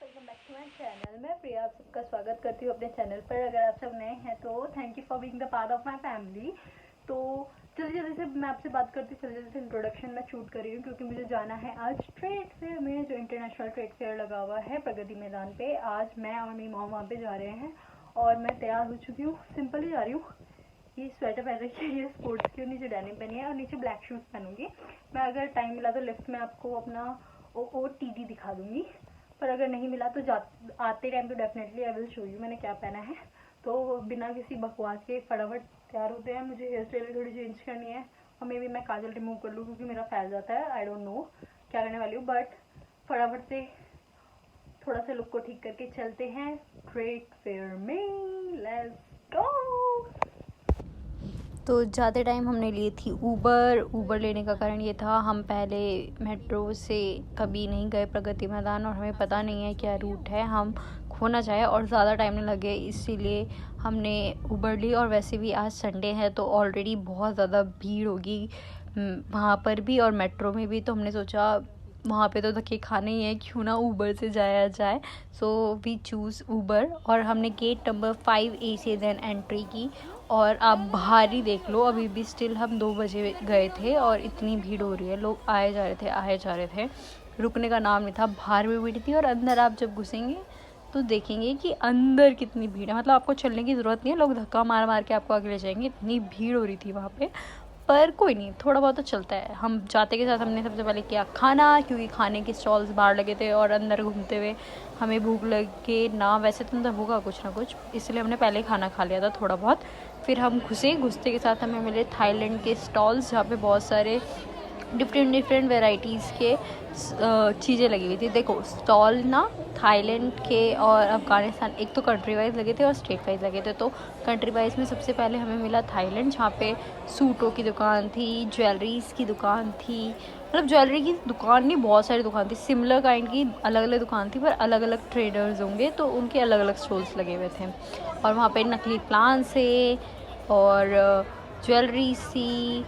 Welcome back to my channel. मैं प्रिया आप सबका स्वागत करती हूँ अपने चैनल पर। अगर आप सब नए हैं तो thank you for being the part of my family. तो जल्दी जल्दी से मैं आपसे बात करती हूँ, जल्दी जल्दी से इंट्रोडक्शन मैं शूट कर रही हूँ क्योंकि मुझे जाना है आज ट्रेड फेयर में, जो इंटरनेशनल ट्रेड फेयर लगा हुआ है प्रगति मैदान पे। आज मैं और मेरी मॉम वहाँ पे जा रहे हैं और मैं तैयार हो चुकी हूँ, सिंपल ही जा रही हूँ। ये स्वेटर पहन रखी है, ये स्पोर्ट्स की, नीचे डेनिम पहनी है और नीचे ब्लैक शूज़ पहनूंगी। मैं अगर टाइम मिला तो लिफ्ट में आपको अपना OOTD दिखा दूंगी, पर अगर नहीं मिला तो आते टाइम तो definitely I will show you मैंने क्या पहना है। तो बिना किसी बकवास के फटाफट तैयार होते हैं। मुझे हेयर स्टाइल थोड़ी चेंज करनी है और मे बी मैं काजल रिमूव कर लूँ क्योंकि मेरा फैल जाता है। आई डोंट नो क्या करने वाली हूँ, बट फटाफट से थोड़ा सा लुक को ठीक करके चलते हैं ट्रेड फेयर में। Let's go. तो जाते टाइम हमने ली थी ऊबर लेने का कारण ये था, हम पहले मेट्रो से कभी नहीं गए प्रगति मैदान और हमें पता नहीं है क्या रूट है, हम खोना चाहे और ज़्यादा टाइम नहीं लगे, इसीलिए हमने ऊबर ली। और वैसे भी आज संडे है तो ऑलरेडी बहुत ज़्यादा भीड़ होगी वहाँ पर भी और मेट्रो में भी, तो हमने सोचा वहाँ पे तो धक्के खाने ही है, क्यों ना ऊबर से जाया जाए। सो वी चूज़ ऊबर और हमने गेट नंबर 5A से देन एंट्री की। और आप बाहर ही देख लो, अभी भी स्टिल हम 2 बजे गए थे और इतनी भीड़ हो रही है, लोग आए जा रहे थे, रुकने का नाम नहीं था। बाहर भी भीड़ थी और अंदर आप जब घुसेंगे तो देखेंगे कि अंदर कितनी भीड़ है, मतलब आपको चलने की ज़रूरत नहीं है, लोग धक्का मार मार के आपको आगे ले जाएंगे, इतनी भीड़ हो रही थी वहाँ पे। पर कोई नहीं, थोड़ा बहुत तो चलता है। हम जाते के साथ हमने सबसे पहले किया खाना, क्योंकि खाने के स्टॉल्स बाहर लगे थे और अंदर घूमते हुए हमें भूख लगे ना, वैसे तो अंदर होगा कुछ ना कुछ, इसलिए हमने पहले खाना खा लिया था थोड़ा बहुत। फिर हम घुसते के साथ हमें मिले थाईलैंड के स्टॉल्स, जहाँ पे बहुत सारे डिफरेंट वेराइटीज़ के चीज़ें लगी हुई थी। देखो स्टॉल ना थाईलैंड के और अफ़गानिस्तान, एक तो कंट्री वाइज लगे थे और स्टेट वाइज लगे थे। तो कंट्री वाइज में सबसे पहले हमें मिला थाईलैंड, जहाँ पे सूटों की दुकान थी, ज्वेलरीज़ की दुकान थी, मतलब ज्वेलरी की दुकान नहीं, बहुत सारी दुकान थी, सिमिलर काइंड की अलग अलग दुकान थी, पर अलग अलग ट्रेडर्स होंगे तो उनके अलग अलग स्टॉल्स लगे हुए थे। और वहाँ पे नकली प्लांट्स है और ज्वेलरी सी,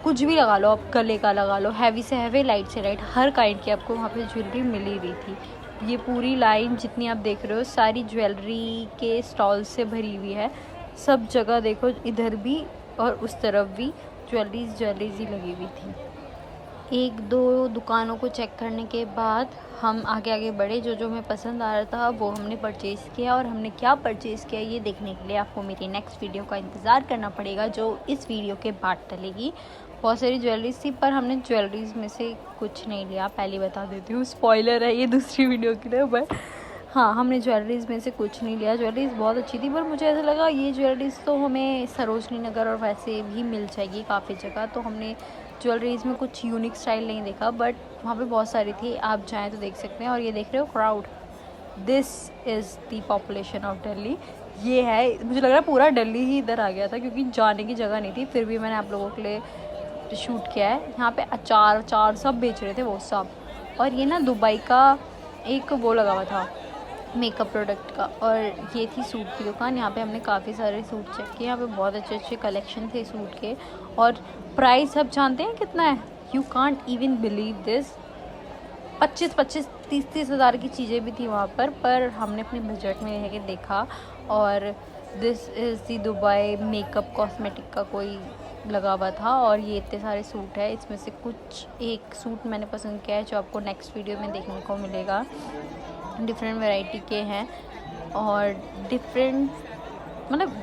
कुछ भी लगा लो आप, गले का लगा लो, हैवी से हैवी, लाइट से लाइट, हर काइंड की आपको वहाँ पे ज्वेलरी मिल ही रही थी। ये पूरी लाइन जितनी आप देख रहे हो सारी ज्वेलरी के स्टॉल से भरी हुई है। सब जगह देखो, इधर भी और उस तरफ भी ज्वेलरीज ही लगी हुई थी। एक दो दुकानों को चेक करने के बाद हम आगे बढ़े। जो हमें पसंद आ रहा था वो हमने परचेज़ किया, और हमने क्या परचेज़ किया ये देखने के लिए आपको मेरी नेक्स्ट वीडियो का इंतज़ार करना पड़ेगा, जो इस वीडियो के बाद डलेगी। बहुत सारी ज्वेलरीज थी पर हमने ज्वेलरीज में से कुछ नहीं लिया, पहले बता देती हूँ, स्पॉइलर है ये दूसरी वीडियो के लिए। बट हाँ, हमने ज्वेलरीज में से कुछ नहीं लिया। ज्वेलरीज बहुत अच्छी थी पर मुझे ऐसा लगा ये ज्वेलरीज तो हमें सरोजनी नगर और वैसे भी मिल जाएगी काफ़ी जगह, तो हमने ज्वेलरीज में कुछ यूनिक स्टाइल नहीं देखा, बट वहाँ पे बहुत सारी थी, आप जाएँ तो देख सकते हैं। और ये देख रहे हो crowd, this is the population of Delhi. ये है, मुझे लग रहा है पूरा दिल्ली ही इधर आ गया था क्योंकि जाने की जगह नहीं थी, फिर भी मैंने आप लोगों के लिए शूट किया है। यहाँ पे अचार सब बेच रहे थे वो सब। और ये ना दुबई का एक वो लगा हुआ था मेकअप प्रोडक्ट का, और ये थी सूट की दुकान। यहाँ पे हमने काफ़ी सारे सूट चेक किए, यहाँ पे बहुत अच्छे कलेक्शन थे सूट के। और प्राइस आप जानते हैं कितना है? You can't even believe this, 25 30 हज़ार की चीज़ें भी थी वहाँ पर हमने अपने बजट में रह के देखा। और this is the Dubai makeup cosmetic का कोई लगा हुआ था, और ये इतने सारे सूट है, इसमें से कुछ एक सूट मैंने पसंद किया है जो आपको नेक्स्ट वीडियो में देखने को मिलेगा। डिफरेंट वैरायटी के हैं और डिफरेंट, मतलब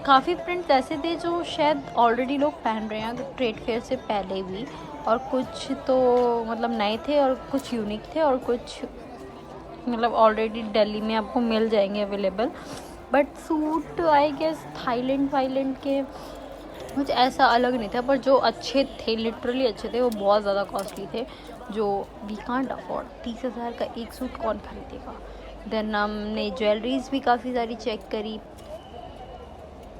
काफ़ी प्रिंट्स ऐसे थे जो शायद ऑलरेडी लोग पहन रहे हैं ट्रेड फेयर से पहले भी, और कुछ तो मतलब नए थे और कुछ यूनिक थे और कुछ मतलब ऑलरेडी दिल्ली में आपको मिल जाएंगे available. But suit I guess Thailand के कुछ ऐसा अलग नहीं था, पर जो अच्छे थे, लिटरली अच्छे थे, वो बहुत ज़्यादा कॉस्टली थे, जो वी कांट अफोर्ड। 30 हज़ार का एक सूट कौन खरीदेगा। देन हमने ज्वेलरीज भी काफ़ी सारी चेक करी।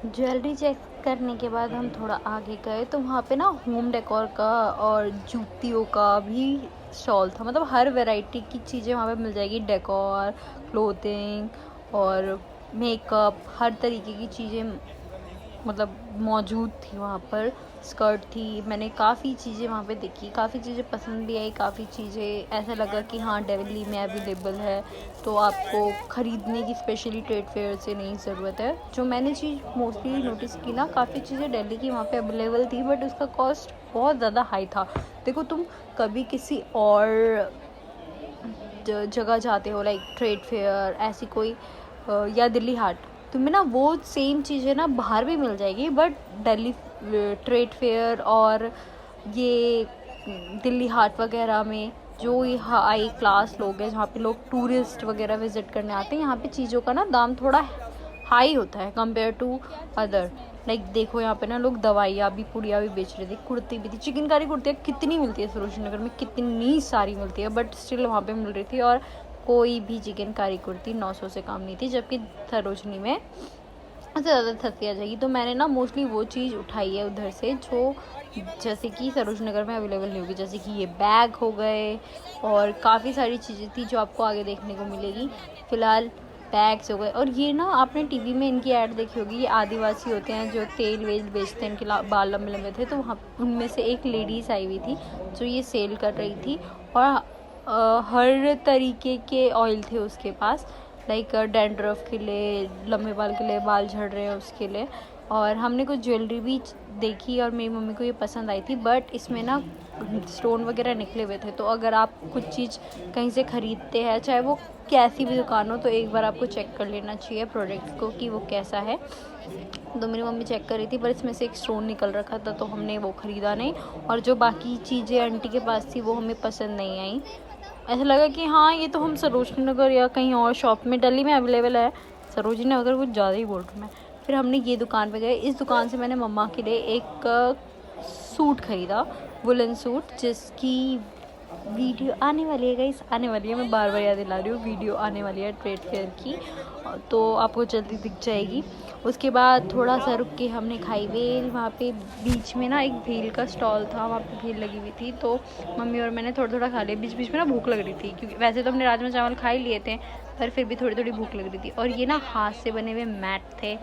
ज्वेलरी चेक करने के बाद हम थोड़ा आगे गए तो वहाँ पे ना होम डेकोर का और जूतियों का भी स्टॉल था, मतलब हर वैरायटी की चीज़ें वहाँ पे मिल जाएगी, डेकोर, क्लोथिंग और मेकअप, हर तरीके की चीज़ें मतलब मौजूद थी वहाँ पर, स्कर्ट थी। मैंने काफ़ी चीज़ें वहाँ पे देखी, काफ़ी चीज़ें पसंद भी आई, काफ़ी चीज़ें ऐसा लगा कि हाँ दिल्ली में अवेलेबल है, तो आपको ख़रीदने की स्पेशली ट्रेड फेयर से नहीं ज़रूरत है। जो मैंने चीज़ मोस्टली नोटिस की ना, काफ़ी चीज़ें दिल्ली की वहाँ पे अवेलेबल थी, बट उसका कॉस्ट बहुत ज़्यादा हाई था। देखो तुम कभी किसी और जगह जाते हो लाइक ट्रेड फेयर ऐसी कोई या दिल्ली हाट, तुम्हें ना वो सेम चीज़ें ना बाहर भी मिल जाएगी, बट दिल्ली ट्रेड फेयर और ये दिल्ली हाट वगैरह में जो ये हाई क्लास लोग हैं, जहाँ पे लोग टूरिस्ट वगैरह विज़िट करने आते हैं, यहाँ पे चीज़ों का ना दाम थोड़ा हाई होता है कंपेयर टू अदर। लाइक देखो यहाँ पे ना लोग दवाइयाँ भी, पुड़िया भी बेच रहे थे, कुर्ती भी थी, चिकनकारी कुर्तियाँ कितनी मिलती है सरोजनी नगर में, कितनी सारी मिलती है, बट स्टिल वहाँ पे मिल रही थी, और कोई भी चिकनकारी कुर्ती 900 से कम नहीं थी, जबकि सरोजनी में उससे ज़्यादा सस्ती आ जाएगी। तो मैंने ना मोस्टली वो चीज़ उठाई है उधर से जो जैसे कि सरोजनी नगर में अवेलेबल नहीं होगी, जैसे कि ये बैग हो गए, और काफ़ी सारी चीज़ें थी जो आपको आगे देखने को मिलेगी। फ़िलहाल बैग्स हो गए, और ये ना आपने टीवी में इनकी ऐड देखी होगी, ये आदिवासी होते हैं जो तेल वेल बेचते हैं, इनके बाल लंबे लंबे थे, तो वहाँ उनमें से एक लेडीज़ आई हुई थी जो ये सेल कर रही थी, और हर तरीके के ऑयल थे उसके पास, लाइक डैंड्रफ के लिए, लंबे बाल के लिए, बाल झड़ रहे हैं उसके लिए। और हमने कुछ ज्वेलरी भी देखी और मेरी मम्मी को ये पसंद आई थी, बट इसमें ना स्टोन वगैरह निकले हुए थे, तो अगर आप कुछ चीज़ कहीं से ख़रीदते हैं, चाहे वो कैसी भी दुकान हो, तो एक बार आपको चेक कर लेना चाहिए प्रोडक्ट को कि वो कैसा है। तो मेरी मम्मी चेक कर रही थी, पर इसमें से एक स्टोन निकल रखा था, तो हमने वो ख़रीदा नहीं, और जो बाकी चीज़ें आंटी के पास थी वो हमें पसंद नहीं आई। ऐसा लगा कि हाँ ये तो हम सरोजनी नगर या कहीं और शॉप में दिल्ली में अवेलेबल है, सरोजनी नगर कुछ ज़्यादा ही बोल रही हूँ मैं। फिर हमने ये दुकान पे गए, इस दुकान से मैंने मम्मा के लिए एक सूट ख़रीदा, वुलन सूट, जिसकी वीडियो आने वाली है गाइस, आने वाली है, मैं बार बार याद दिला रही हूँ, वीडियो आने वाली है ट्रेड फेयर की, तो आपको जल्दी दिख जाएगी। उसके बाद थोड़ा सा रुक के हमने खाई भेल, वहाँ पे बीच में ना एक भेल का स्टॉल था, वहाँ पे भेल लगी हुई थी, तो मम्मी और मैंने थोड़ा थोड़ा खा लिया। बीच बीच में ना भूख लग रही थी, क्योंकि वैसे तो हमने राजमा चावल खा ही लिए थे, पर फिर भी थोड़ी थोड़ी भूख लग रही थी। और ये ना हाथ से बने हुए मैट थे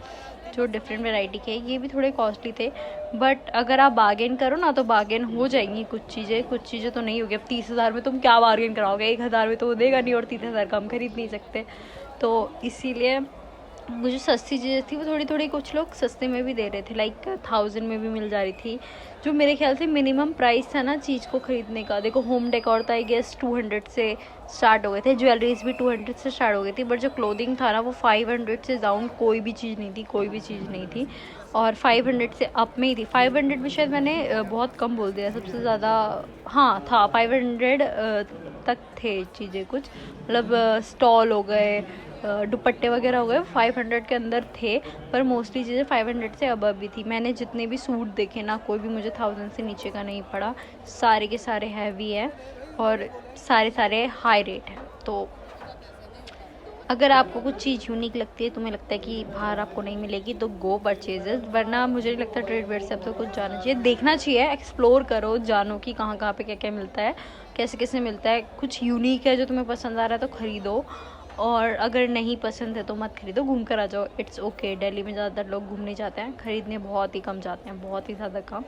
जो डिफरेंट वैरायटी के, ये भी थोड़े कॉस्टली थे, बट अगर आप बार्गेन करो ना तो बार्गेन हो जाएंगी कुछ चीज़ें तो नहीं होगी। अब 30,000 में तुम क्या बार्गेन कराओगे, 1,000 में तो वो देगा नहीं, और 30,000 का हम खरीद नहीं सकते। तो इसीलिए वो जो सस्ती चीज़ें थी वो थोड़ी थोड़ी कुछ लोग सस्ते में भी दे रहे थे, लाइक 1000 में भी मिल जा रही थी, जो मेरे ख्याल से मिनिमम प्राइस था ना चीज़ को ख़रीदने का। देखो होम डेकोर था, आई गेस 200 से स्टार्ट हो गए थे, ज्वेलरीज भी 200 से स्टार्ट हो गई थी, बट जो क्लोथिंग था ना वो 500 से डाउन कोई भी चीज़ नहीं थी, और 500 से अप में ही थी। 500 में शायद मैंने बहुत कम बोल दिया, सबसे ज़्यादा हाँ था 500 तक थे चीज़ें, कुछ मतलब स्टॉल हो गए, दुपट्टे वगैरह हो गए, 500 के अंदर थे, पर मोस्टली चीज़ें 500 से अबव भी थी। मैंने जितने भी सूट देखे ना, कोई भी मुझे 1000 से नीचे का नहीं पड़ा, सारे के सारे हैवी है और सारे हाई रेट है। तो अगर आपको कुछ चीज़ यूनिक लगती है, तुम्हें लगता है कि बाहर आपको नहीं मिलेगी, तो गो परचेजेस, वरना मुझे नहीं लगता ट्रेड फेयर से अब तो कुछ जाना चाहिए, देखना चाहिए, एक्सप्लोर करो, जानो कि कहाँ पे क्या क्या मिलता है, कैसे कैसे मिलता है। कुछ यूनिक है जो तुम्हें पसंद आ रहा है तो ख़रीदो, और अगर नहीं पसंद है तो मत खरीदो, घूम कर आ जाओ, इट्स ओके। दिल्ली में ज़्यादातर लोग घूमने जाते हैं, ख़रीदने बहुत ही कम जाते हैं, बहुत ही ज़्यादा कम।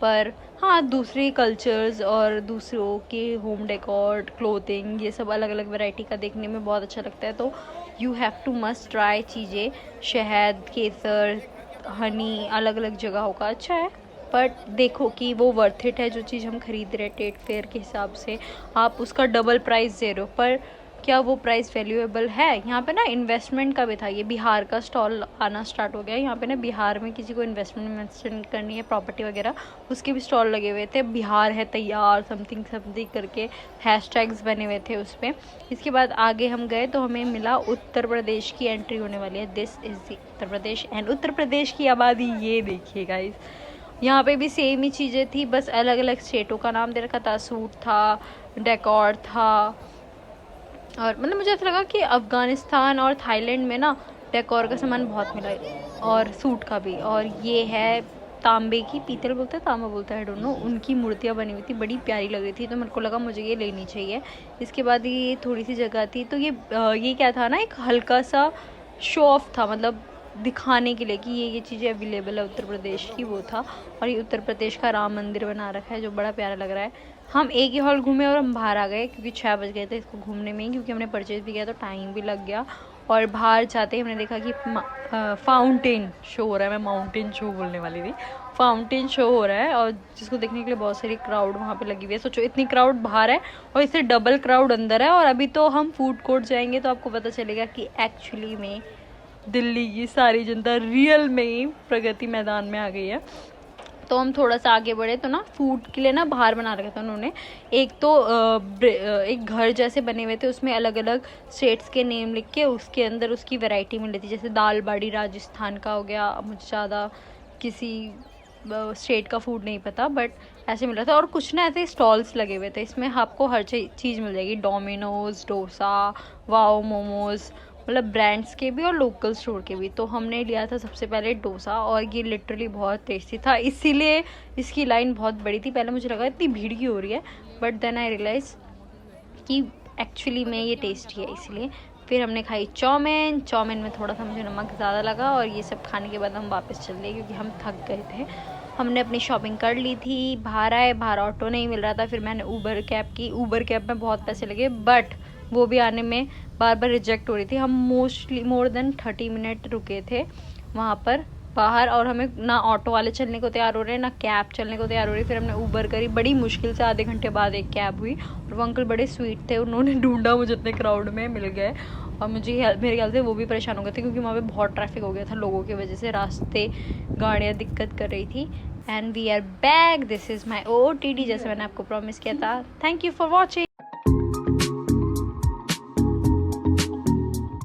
पर हाँ, दूसरे कल्चर्स और दूसरों के होम डेकोर, क्लोथिंग, ये सब अलग अलग वैरायटी का देखने में बहुत अच्छा लगता है। तो you have to must try चीज़ें, शहद, केसर, हनी, अलग अलग जगहों का अच्छा है, बट देखो कि वो वर्थ इट है जो चीज़ हम खरीद रहे हैं ट्रेड फेयर के हिसाब से। आप उसका डबल प्राइस दे रहे हो, पर क्या वो प्राइस वैल्यूएबल है? यहाँ पे ना इन्वेस्टमेंट का भी था, ये बिहार का स्टॉल आना स्टार्ट हो गया। यहाँ पे ना बिहार में किसी को इन्वेस्टमेंट करनी है प्रॉपर्टी वगैरह, उसके भी स्टॉल लगे हुए थे, बिहार है तैयार समथिंग करके हैशटैग्स बने हुए थे उस पर। इसके बाद आगे हम गए तो हमें मिला उत्तर प्रदेश की एंट्री होने वाली है, this is the Uttar Pradesh, and Uttar Pradesh की आबादी ये देखिए गाइस। यहाँ पे भी सेम ही चीज़ें थी, बस अलग अलग स्टेटों का नाम दे रखा था, सूट था, डेकोर था, और मतलब मुझे ऐसा लगा कि अफ़गानिस्तान और थाईलैंड में ना डेकोर का सामान बहुत मिला है, और सूट का भी। और ये है तांबे की, पीतल बोलते हैं, तांबा बोलते हैं, आई डोंट नो, उनकी मूर्तियाँ बनी हुई थी, बड़ी प्यारी लग रही थी, तो मेरे को लगा मुझे ये लेनी चाहिए। इसके बाद ये थोड़ी सी जगह थी, तो ये क्या था ना, एक हल्का सा शो ऑफ था, मतलब दिखाने के लिए कि ये चीज़ें अवेलेबल है उत्तर प्रदेश की, वो था। और ये उत्तर प्रदेश का राम मंदिर बना रखा है जो बड़ा प्यारा लग रहा है। हम एक ही हॉल घूमे और हम बाहर आ गए क्योंकि 6 बज गए थे इसको घूमने में ही, क्योंकि हमने परचेज भी किया तो टाइम भी लग गया। और बाहर जाते ही हमने देखा कि फाउंटेन शो हो रहा है। मैं माउंटेन शो बोलने वाली थी, फाउंटेन शो हो रहा है, और जिसको देखने के लिए बहुत सारी क्राउड वहाँ पे लगी हुई है। सोचो इतनी क्राउड बाहर है और इससे डबल क्राउड अंदर है। और अभी तो हम फूड कोर्ट जाएंगे तो आपको पता चलेगा कि एक्चुअली में दिल्ली की सारी जनता रियल में ही प्रगति मैदान में आ गई है। तो हम थोड़ा सा आगे बढ़े तो ना फूड के लिए ना बाहर बना रखा था उन्होंने। एक तो एक घर जैसे बने हुए थे, उसमें अलग अलग स्टेट्स के नेम लिख के उसके अंदर उसकी वैरायटी मिल रही थी। जैसे दाल बाड़ी राजस्थान का हो गया, मुझे ज़्यादा किसी स्टेट का फूड नहीं पता, बट ऐसे मिल रहा था। और कुछ ना ऐसे स्टॉल्स लगे हुए थे, इसमें आपको हर चीज़ मिल जाएगी। डोमिनोज, डोसा, वाओ मोमोज, मतलब ब्रांड्स के भी और लोकल स्टोर के भी। तो हमने लिया था सबसे पहले डोसा, और ये लिटरली बहुत टेस्टी था, इसीलिए इसकी लाइन बहुत बड़ी थी। पहले मुझे लगा इतनी भीड़ की हो रही है, बट देन आई रियलाइज कि एक्चुअली में ये टेस्टी है, इसलिए। फिर हमने खाई चाउमीन। चाउमीन में थोड़ा सा मुझे नमक ज़्यादा लगा, और ये सब खाने के बाद हम वापस चल दिए क्योंकि हम थक गए थे। हमने अपनी शॉपिंग कर ली थी, बाहर आए, बाहर ऑटो नहीं मिल रहा था। फिर मैंने ऊबर कैब की, ऊबर कैब में बहुत पैसे लगे, बट वो भी आने में बार बार रिजेक्ट हो रही थी। हम मोर देन 30 मिनट रुके थे वहाँ पर बाहर, और हमें ना ऑटो वाले चलने को तैयार हो रहे, ना कैब चलने को तैयार हो रही। फिर हमने ऊबर करी, बड़ी मुश्किल से आधे घंटे बाद एक कैब हुई, और वो अंकल बड़े स्वीट थे, उन्होंने ढूंढा, मुझे इतने क्राउड में मिल गए। और मेरे ख्याल से वो भी परेशान हो गए थे क्योंकि वहाँ पे बहुत ट्रैफिक हो गया था लोगों की वजह से, रास्ते गाड़ियाँ दिक्कत कर रही थी। And we are back, this is my OOTD, जैसे मैंने आपको प्रॉमिस किया था। Thank you for watching.